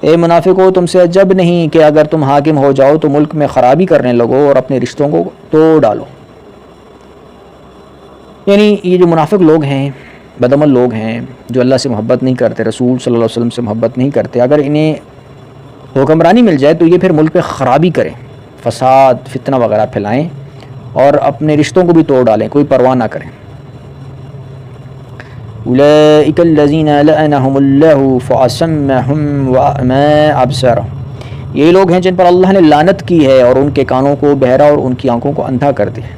اے منافقو تم سے عجب نہیں کہ اگر تم حاکم ہو جاؤ تو ملک میں خرابی کرنے لگو اور اپنے رشتوں کو توڑ ڈالو. یعنی یہ جو منافق لوگ ہیں، بدعمل لوگ ہیں، جو اللہ سے محبت نہیں کرتے، رسول صلی اللہ علیہ وسلم سے محبت نہیں کرتے، اگر انہیں حکمرانی مل جائے تو یہ پھر ملک میں خرابی کریں، فساد فتنہ وغیرہ پھیلائیں اور اپنے رشتوں کو بھی توڑ ڈالیں، کوئی پرواہ نہ کریں. اولئک الذین لعنهم اللہ فاصمهم واعمی ابصارهم، یہ لوگ ہیں جن پر اللہ نے لعنت کی ہے اور ان کے کانوں کو بہرا اور ان کی آنکھوں کو اندھا کر دیا.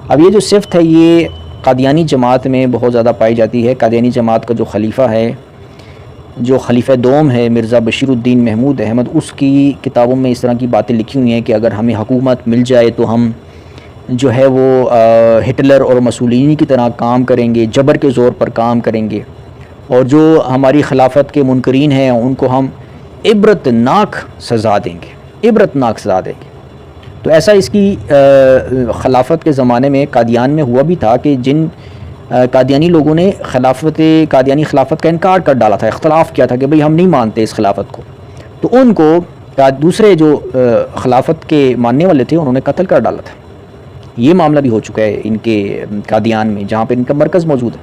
اب یہ جو صفت ہے یہ قادیانی جماعت میں بہت زیادہ پائی جاتی ہے. قادیانی جماعت کا جو خلیفہ ہے، جو خلیفہ دوم ہے، مرزا بشیر الدین محمود احمد، اس کی کتابوں میں اس طرح کی باتیں لکھی ہوئی ہیں کہ اگر ہمیں حکومت مل جائے تو ہم جو ہے وہ ہٹلر اور مسولینی کی طرح کام کریں گے، جبر کے زور پر کام کریں گے، اور جو ہماری خلافت کے منکرین ہیں ان کو ہم عبرتناک سزا دیں گے، عبرتناک سزا دیں گے. تو ایسا اس کی خلافت کے زمانے میں قادیان میں ہوا بھی تھا کہ جن قادیانی لوگوں نے قادیانی خلافت کا انکار کر ڈالا تھا، اختلاف کیا تھا کہ بھئی ہم نہیں مانتے اس خلافت کو، تو ان کو دوسرے جو خلافت کے ماننے والے تھے انہوں نے قتل کر ڈالا تھا. یہ معاملہ بھی ہو چکا ہے ان کے قادیان میں، جہاں پہ ان کا مرکز موجود ہے.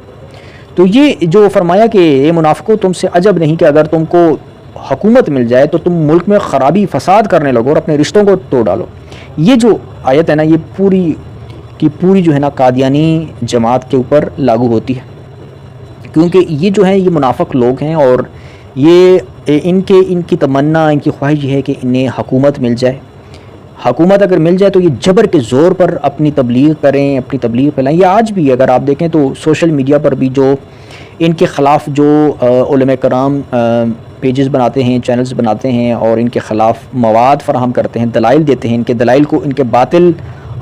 تو یہ جو فرمایا کہ اے منافقو تم سے عجب نہیں کہ اگر تم کو حکومت مل جائے تو تم ملک میں خرابی فساد کرنے لگو اور اپنے رشتوں کو توڑ ڈالو. یہ جو آیت ہے نا، یہ پوری کی پوری جو ہے نا قادیانی جماعت کے اوپر لاگو ہوتی ہے، کیونکہ یہ جو ہے یہ منافق لوگ ہیں اور یہ ان کی تمنا، ان کی خواہش یہ ہے کہ انہیں حکومت مل جائے. حکومت اگر مل جائے تو یہ جبر کے زور پر اپنی تبلیغ کریں، اپنی تبلیغ پھیلائیں. یہ آج بھی اگر آپ دیکھیں تو سوشل میڈیا پر بھی جو ان کے خلاف جو علماء کرام پیجز بناتے ہیں، چینلز بناتے ہیں اور ان کے خلاف مواد فراہم کرتے ہیں، دلائل دیتے ہیں، ان کے دلائل کو، ان کے باطل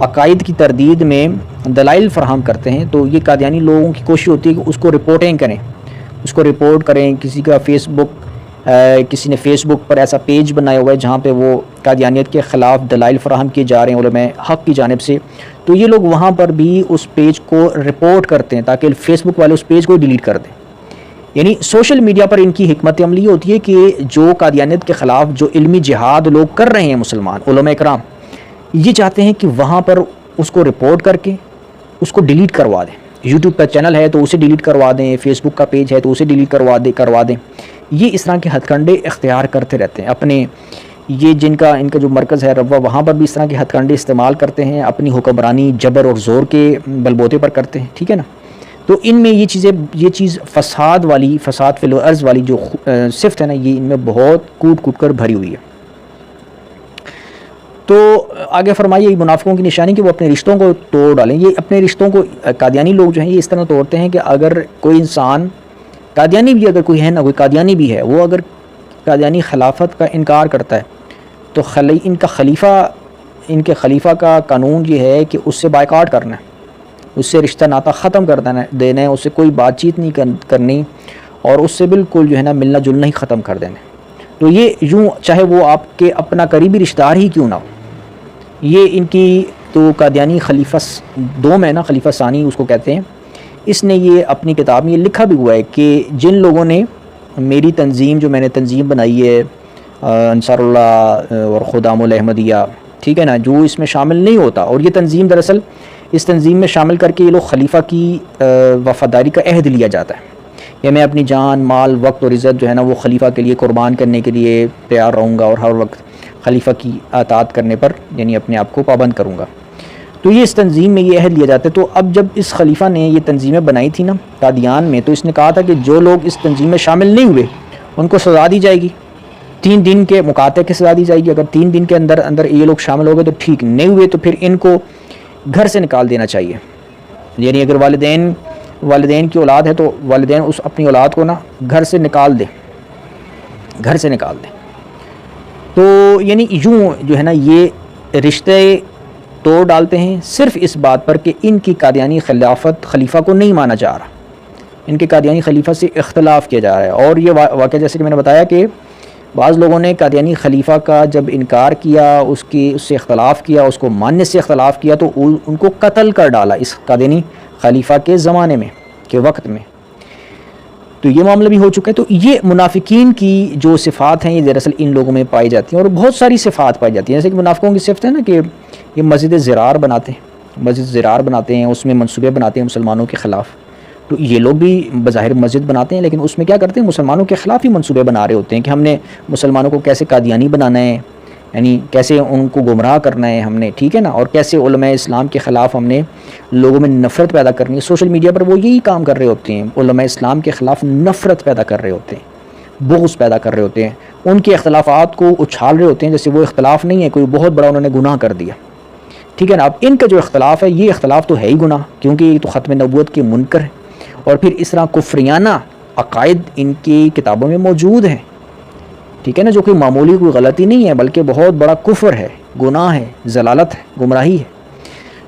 عقائد کی تردید میں دلائل فراہم کرتے ہیں، تو یہ قادیانی لوگوں کی کوشش ہوتی ہے کہ اس کو رپورٹنگ کریں، اس کو رپورٹ کریں. کسی نے فیس بک پر ایسا پیج بنایا ہوا ہے جہاں پہ وہ قادیانیت کے خلاف دلائل فراہم کیے جا رہے ہیں علماء حق کی جانب سے، تو یہ لوگ وہاں پر بھی اس پیج کو رپورٹ کرتے ہیں تاکہ فیس بک والے اس پیج کو ڈیلیٹ کر دیں. یعنی سوشل میڈیا پر ان کی حکمت عملی ہوتی ہے کہ جو قادیانیت کے خلاف جو علمی جہاد لوگ کر رہے ہیں مسلمان علماء کرام، یہ چاہتے ہیں کہ وہاں پر اس کو رپورٹ کر کے اس کو ڈیلیٹ کروا دیں. یوٹیوب کا چینل ہے تو اسے ڈیلیٹ کروا دیں، فیس بک کا پیج ہے تو اسے ڈیلیٹ کروا دیں. یہ اس طرح کے ہتھ کنڈے اختیار کرتے رہتے ہیں. اپنے یہ ان کا جو مرکز ہے روا، وہاں پر بھی اس طرح کے ہتھ کنڈے استعمال کرتے ہیں، اپنی حکمرانی جبر اور زور کے بلبوتے پر کرتے ہیں. ٹھیک ہے نا. تو ان میں یہ چیز فساد فی الارض والی جو صفت ہے نا، یہ ان میں بہت کوٹ کر بھری ہوئی ہے. تو آگے فرمائیے منافقوں کی نشانی کہ وہ اپنے رشتوں کو توڑ ڈالیں. یہ اپنے رشتوں کو قادیانی لوگ جو ہیں یہ اس طرح توڑتے ہیں کہ اگر کوئی انسان قادیانی بھی اگر کوئی ہے نا، کوئی قادیانی بھی ہے، وہ اگر قادیانی خلافت کا انکار کرتا ہے تو ان کے خلیفہ کا قانون یہ ہے کہ اس سے بائیکاٹ کرنا ہے، اس سے رشتہ ناتا ختم کر دینا ہے، اس سے کوئی بات چیت نہیں کرنی اور اس سے بالکل جو ہے نا ملنا جلنا ہی ختم کر دینا. تو یہ یوں چاہے وہ آپ کے اپنا قریبی رشتہ دار ہی کیوں نہ ہو. یہ ان کی تو قادیانی خلیفہ دوم ہے نا، خلیفہ ثانی اس کو کہتے ہیں، اس نے یہ اپنی کتاب میں یہ لکھا بھی ہوا ہے کہ جن لوگوں نے میری تنظیم جو میں نے تنظیم بنائی ہے انصار اللہ اور خدام الاحمدیہ، ٹھیک ہے نا، جو اس میں شامل نہیں ہوتا، اور یہ تنظیم دراصل اس تنظیم میں شامل کر کے یہ لوگ خلیفہ کی وفاداری کا عہد لیا جاتا ہے کہ میں اپنی جان، مال، وقت اور عزت جو ہے نا وہ خلیفہ کے لیے قربان کرنے کے لیے تیار رہوں گا اور ہر وقت خلیفہ کی اطاعت کرنے پر یعنی اپنے آپ کو پابند کروں گا. تو یہ اس تنظیم میں یہ عہد لیا جاتا ہے. تو اب جب اس خلیفہ نے یہ تنظیمیں بنائی تھی نا قادیان میں، تو اس نے کہا تھا کہ جو لوگ اس تنظیم میں شامل نہیں ہوئے ان کو سزا دی جائے گی، 3 دن کے مقاطعے کی سزا دی جائے گی. اگر 3 دن کے اندر یہ لوگ شامل ہو گئے تو ٹھیک، نہیں ہوئے تو پھر ان کو گھر سے نکال دینا چاہیے. یعنی اگر والدین کی اولاد ہے تو والدین اپنی اولاد کو نا گھر سے نکال دیں. تو یعنی یوں جو ہے نا یہ رشتے توڑ ڈالتے ہیں صرف اس بات پر کہ ان کی قادیانی خلیفہ کو نہیں مانا جا رہا، ان کے قادیانی خلیفہ سے اختلاف کیا جا رہا ہے. اور یہ واقعہ جیسے کہ میں نے بتایا کہ بعض لوگوں نے قادیانی خلیفہ کا جب انکار کیا، اس سے اختلاف کیا، اس کو ماننے سے اختلاف کیا، تو ان کو قتل کر ڈالا اس قادیانی خلیفہ کے زمانے میں کے وقت میں. تو یہ معاملہ بھی ہو چکا ہے. تو یہ منافقین کی جو صفات ہیں یہ دراصل ان لوگوں میں پائی جاتی ہیں, اور بہت ساری صفات پائی جاتی ہیں. جیسے کہ منافقوں کی صفت ہے نا کہ یہ مسجد زرار بناتے ہیں, اس میں منصوبے بناتے ہیں مسلمانوں کے خلاف. تو یہ لوگ بھی بظاہر مسجد بناتے ہیں, لیکن اس میں کیا کرتے ہیں, مسلمانوں کے خلاف ہی منصوبے بنا رہے ہوتے ہیں کہ ہم نے مسلمانوں کو کیسے قادیانی بنانا ہے, یعنی کیسے ان کو گمراہ کرنا ہے ہم نے, ٹھیک ہے نا, اور کیسے علماء اسلام کے خلاف ہم نے لوگوں میں نفرت پیدا کرنی ہے. سوشل میڈیا پر وہ یہی کام کر رہے ہوتے ہیں, علماء اسلام کے خلاف نفرت پیدا کر رہے ہوتے ہیں, بغض پیدا کر رہے ہوتے ہیں, ان کے اختلافات کو اچھال رہے ہوتے ہیں جیسے وہ اختلاف نہیں ہے, کوئی بہت بڑا انہوں نے گناہ کر دیا, ٹھیک ہے نا. اب ان کا جو اختلاف ہے یہ اختلاف تو ہے ہی گناہ, کیونکہ یہ تو ختم نبوت کے منکر ہے, اور پھر اس طرح کفریانہ عقائد ان کی کتابوں میں موجود ہیں, ٹھیک ہے نا, جو کہ معمولی کوئی غلطی نہیں ہے بلکہ بہت بڑا کفر ہے, گناہ ہے, ضلالت ہے, گمراہی ہے.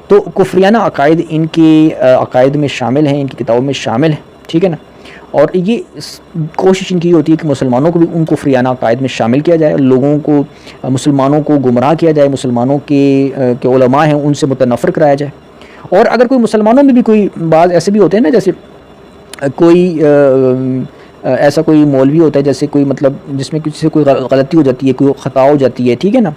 تو کفریانہ عقائد ان کی عقائد میں شامل ہیں, ان کی کتابوں میں شامل ہیں, ٹھیک ہے نا. اور یہ کوشش ان کی ہوتی ہے کہ مسلمانوں کو بھی ان کفریانہ عقائد میں شامل کیا جائے, لوگوں کو, مسلمانوں کو گمراہ کیا جائے, مسلمانوں کے علماء ہیں ان سے متنفر کرایا جائے. اور اگر کوئی مسلمانوں میں بھی کوئی بعض ایسے بھی ہوتے ہیں نا, جیسے کوئی ایسا کوئی مولوی ہوتا ہے جیسے کوئی مطلب جس میں کسی سے کوئی غلطی ہو جاتی ہے, کوئی خطا ہو جاتی ہے, ٹھیک ہے نا,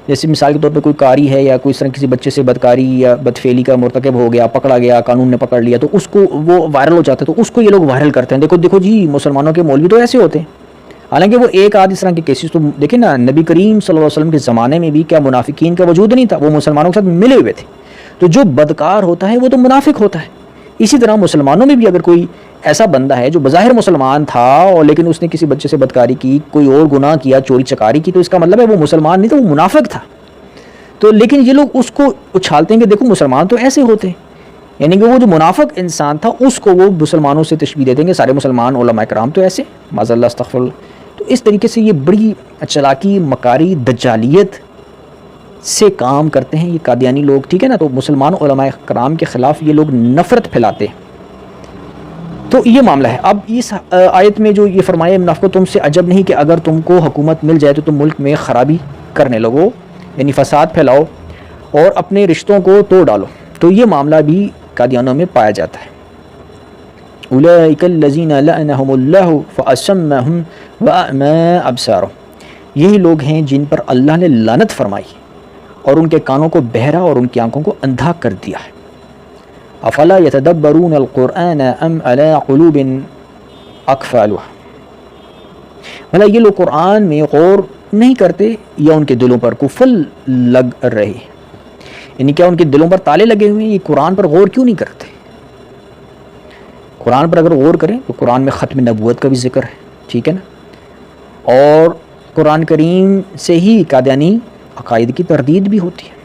جیسے مثال کے طور پہ کوئی قاری ہے یا کوئی اس طرح کسی بچے سے بدکاری یا بدفعلی کا مرتکب ہو گیا, پکڑا گیا, قانون نے پکڑ لیا, تو اس کو وہ وائرل ہو جاتا ہے, تو اس کو یہ لوگ وائرل کرتے ہیں, دیکھو جی مسلمانوں کے مولوی تو ایسے ہوتے ہیں. حالانکہ وہ ایک آدھ اس طرح کے کیسز تو دیکھیں نا, نبی کریم صلی اللہ علیہ وسلم کے زمانے میں بھی کیا منافقین کا وجود نہیں تھا, وہ مسلمانوں کے ساتھ ملے ہوئے تھے. تو جو بدکار ہوتا ہے وہ تو منافق ہوتا ہے. اسی طرح مسلمانوں میں بھی اگر کوئی ایسا بندہ ہے جو بظاہر مسلمان تھا اور لیکن اس نے کسی بچے سے بدکاری کی, کوئی اور گناہ کیا, چوری چکاری کی, تو اس کا مطلب ہے وہ مسلمان نہیں تھا, وہ منافق تھا. تو لیکن یہ لوگ اس کو اچھالتے ہیں کہ دیکھو مسلمان تو ایسے ہوتے ہیں, یعنی کہ وہ جو منافق انسان تھا اس کو وہ مسلمانوں سے تشبیہ دیتے ہیں کہ سارے مسلمان علماء کرام تو ایسے, معاذ اللہ استغفر اللہ. تو اس طریقے سے یہ بڑی چلاکی, مکاری, دجالیت سے کام کرتے ہیں یہ قادیانی لوگ, ٹھیک ہے نا. تو مسلمان علماء کرام کے خلاف یہ لوگ نفرت پھیلاتے ہیں. تو یہ معاملہ ہے. اب اس آیت میں جو یہ فرمایا, منافقو تم سے عجب نہیں کہ اگر تم کو حکومت مل جائے تو تم ملک میں خرابی کرنے لگو, یعنی فساد پھیلاؤ اور اپنے رشتوں کو توڑ ڈالو. تو یہ معاملہ بھی قادیانوں میں پایا جاتا ہے. اولئک الذین لعنہم اللہ فاصمہم واعمی ابصارہم, یہی لوگ ہیں جن پر اللہ نے لعنت فرمائی اور ان کے کانوں کو بہرا اور ان کی آنکھوں کو اندھا کر دیا ہے. افلا یتدبرون القرآن ام علی قلوب اقفالها, بھلا یہ لوگ قرآن میں غور نہیں کرتے یا ان کے دلوں پر قفل لگ رہے, یعنی کیا ان کے دلوں پر تالے لگے ہوئے ہیں, یہ قرآن پر غور کیوں نہیں کرتے. قرآن پر اگر غور کریں تو قرآن میں ختم نبوت کا بھی ذکر ہے, ٹھیک ہے نا, اور قرآن کریم سے ہی قادیانی عقائد کی تردید بھی ہوتی ہے.